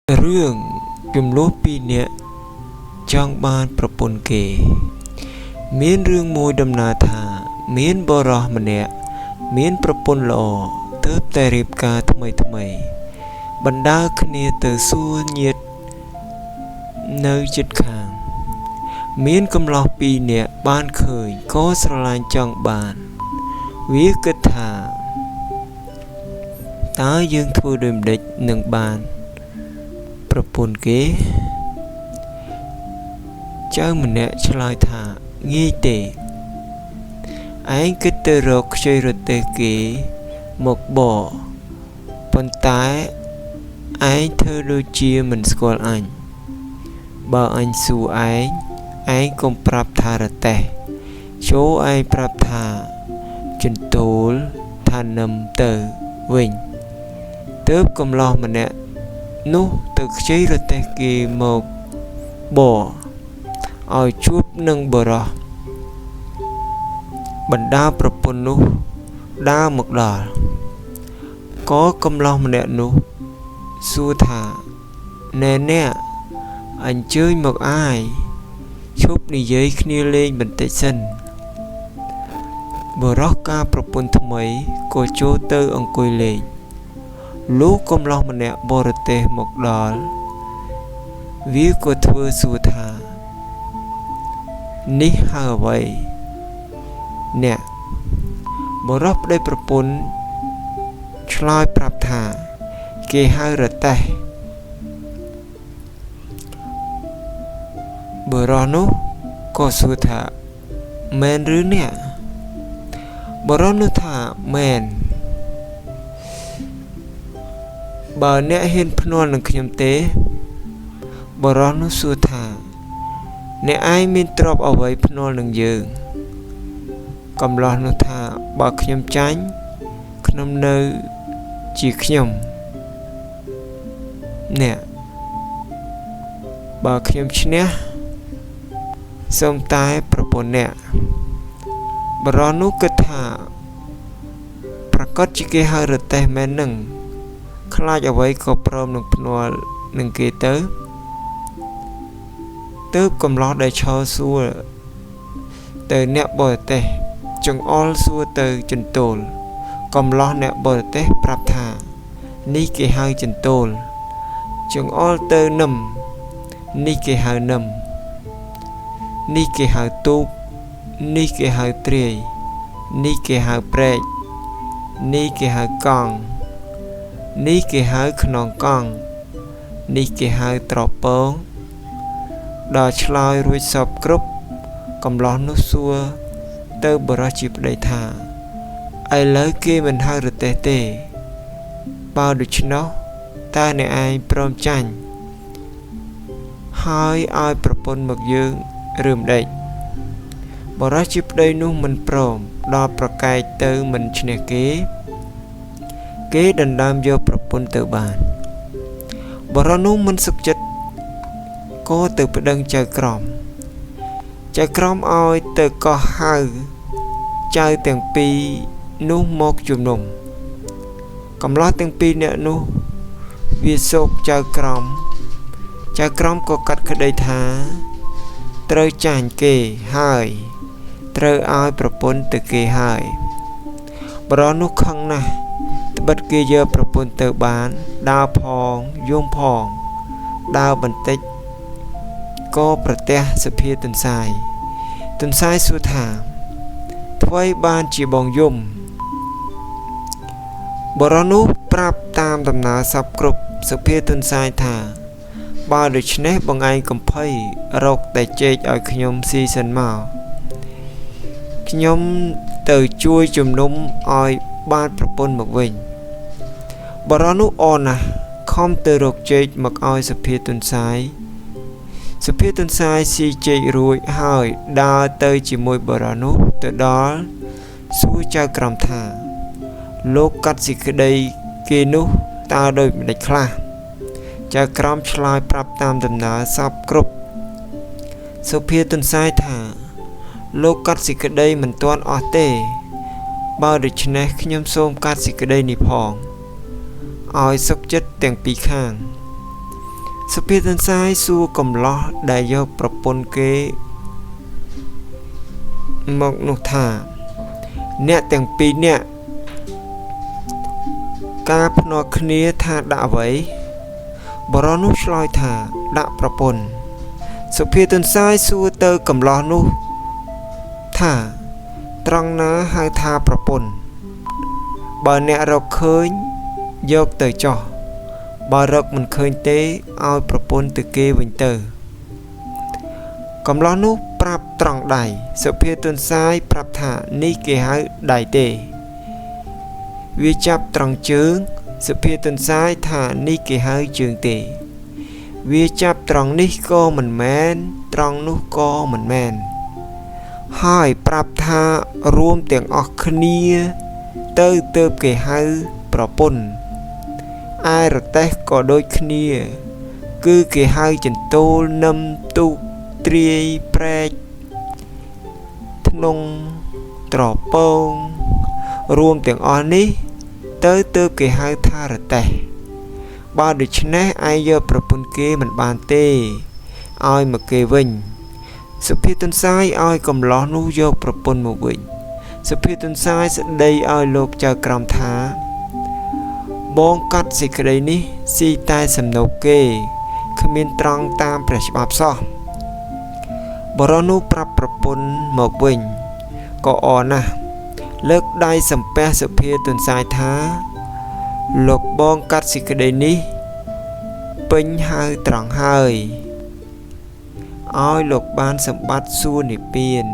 រឿងចំនួនពីរនាក់ចង់បានប្រពន្ធគេមានរឿងមួយដំណើរថាមានបរិសម្នាក់មានប្រពន្ធល្អទើបតែរៀបការថ្មីបណ្ដើរគ្នាទៅសួរញាតិនៅជិតខាងមានកំឡោះពីរនាក់បានឃើញក៏ស្រឡាញ់ចង់បានវាគិតថាតើយើងធ្វើដូចម្ដេចនឹងបានប្រពន្ធគេចៅម្នាក់ឆ្លើយថាងាយទេឯងគិតទៅរកខ្ចីរទេះគេមកបប៉ុន្តែឯងធ្វើដូចជាមិនស្គាល់អញបើអញសួរឯងកុំប្រាប់ថារទេះចូលឯងប្រាប់ថាចន្ទោលថានឹមទៅវិញទើបកំឡោះម្នាក់នោះទៅខ្ចីរទេះគេមកបឲ្យជួបនឹងបរិសបណ្ដាប្រពន្ធនោះដើរមកដល់ក៏កំឡោះម្នាក់នោះសួរថាណែអ្នកអញ្ជើញមកអាយឈប់និយាយគ្នាលេងបន្តិចសិនបរិសការប្រពន្ធថ្មីក៏ចូលទៅអង្គុយលេងលុះកំឡោះម្នាក់បរទេសមកដល់វាក៏ធ្វើសួរថានេះហៅអ្វីអ្នកបរិសប្តីប្រពន្ធឆ្លើយប្រាប់ថាគេហៅរទេះបរិសនោះក៏សួរថាមែនឬអ្នកបរិសនោះថាមែនបើអ្នកហ៊ានភ្នាល់នឹងខ្ញុំទេបរិសនោះសួរថាអ្នកឯងមានទ្រព្យអ្វីភ្នាល់នឹងយើងកំឡោះនោះថាបើខ្ញុំចាញ់ខ្ញុំនៅជាខ្ញុំអ្នកបើខ្ញុំឈ្នះសូមតែប្រពន្ធអ្នកបរិសនោះគិតថាប្រកាសជាគេហៅរទេះមែននឹងខ្លាចអ្វីក៏ព្រមនឹងភ្នាល់នឹងគេទៅទើបកំឡោះដែលឈរសួរទៅអ្នកបរទេសចង្អុលសួរទៅចន្ទោលកំឡោះអ្នកបរទេសប្រាប់ថានេះគេហៅចន្ទោលចង្អុលទៅនឹមនេះគេហៅនឹមនេះគេហៅទូកនេះគេហៅត្រាយនេះគេហៅព្រែកនេះគេហៅកង់នេះគេហៅខ្នងកង់នេះគេហៅត្រពងដល់ឆ្លើយរួចសពគ្រប់កំឡោះនោះសួរទៅបរិសជាប្តីថាឥឡូវគេមិនហៅរទេះទេបើដូច្នោះតើអ្នកឯងព្រមចាញ់ហើយឲ្យប្រពន្ធមកយើងឬម្ដេចបរិសជាប្តីនោះមិនព្រមដល់ប្រកែកទៅមិនឈ្នះគេដណ្ដើមយកប្រពន្ធទៅបានបរិសនោះមិនសុខចិត្តក៏ទៅប្តឹងចៅក្រមឲ្យទៅកោះហៅចៅទាំងពីរនោះមកជំនុំកំឡោះទាំងពីរនាក់នោះវាសោកចៅក្រមក៏កាត់ក្តីថាត្រូវចាញ់គេហើយត្រូវឲ្យប្រពន្ធទៅគេហើយបរិសនោះខឹងណាស់ត្បិតគេយកប្រពន្ធទៅបានដើរផងយំផងដើរបន្តិចក៏ប្រទះសភាទន្សាយសួរថាអ្វីបានជាបងយំបរិសនោះប្រាប់តាមដំណើរសពគ្រប់សភាទន្សាយថាបើដូច្នេះបងឯងកំភៃរកតែចេកឲ្យខ្ញុំស៊ីសិនមកខ្ញុំទៅជួយជំនុំឲ្យបានប្រពន្ធមកវិញបរិសនោះអរណាស់ខំទៅរកចេកមកឲ្យសភាទន្សាយស៊ីចេករួចហើយដើរទៅជាមួយបរិសនោះទៅដល់សួរចៅក្រមថាលោកកាត់សេចក្តីគេនោះតើដូចម្ដេចខ្លះចៅក្រមឆ្លើយប្រាប់តាមដំណើរសពគ្រប់សុភាទន្សាយថាលោកកាត់សេចក្តីមិនទាន់អស់ទេបើដូច្នេះខ្ញុំសូមកាត់សេចក្តីនេះផងឲ្យសុខចិត្តទាំងពីរខាង សុភាទន្សាយសួរកំឡោះដែលយកប្រពន្ធគេមកនោះថាអ្នកទាំងពីរនាក់ការភ្នាល់គ្នាថាដាក់អ្វីបរិនោះឆ្លើយថាដាក់ប្រពន្ធសុភាទន្សាយសួរទៅកំឡោះនោះថាត្រង់ណាហៅថាប្រពន្ធបើអ្នករកឃើញយកទៅចោះបើរកមិនឃើញទេឲ្យប្រពន្ធទៅគេវិញទៅកំឡោះនោះប្រាប់ត្រង់ដៃសុភាទន្សាយប្រាប់ថានេះគេហៅដៃទេវាចាប់ត្រង់ជើងសុភាទន្សាយថានេះគេហៅជើងទេវាចាប់ត្រង់នេះក៏មិនមែនត្រង់នោះក៏មិនមែនហើយប្រាប់ថារួមទាំងអស់គ្នាទៅទើបគេហៅប្រពន្ធឯរទេះក៏ដូចគ្នាគឺគេហៅចន្ទោលនឹមទូកត្រាយប្រែកធ្នង់ត្រពងរួមទាំងអស់នេះទៅទើបគេហៅថារទេះបើដូច្នេះឯងយកប្រពន្ធគេមិនបានទេឲ្យមកគេវិញសុភាទន្សាយឲ្យកំឡោះនោះយកប្រពន្ធមកវិញសុភាទន្សាយស្ដីឲ្យលោកចៅក្រមថាបងកាត់សេចក្តីនេះស៊ីតែសំណូកគេគ្មានត្រង់តាមព្រះច្បាប់សោះបរិនោះប្រាប់ប្រពន្ធមកវិញក៏អរណាស់លើកដៃសំពះសុភាទន្សាយថាលោកបងកាត់សេចក្តីនេះពេញហើយត្រង់ហើយឲ្យលោកបានសម្បត្តិសួគ៌និព្វាន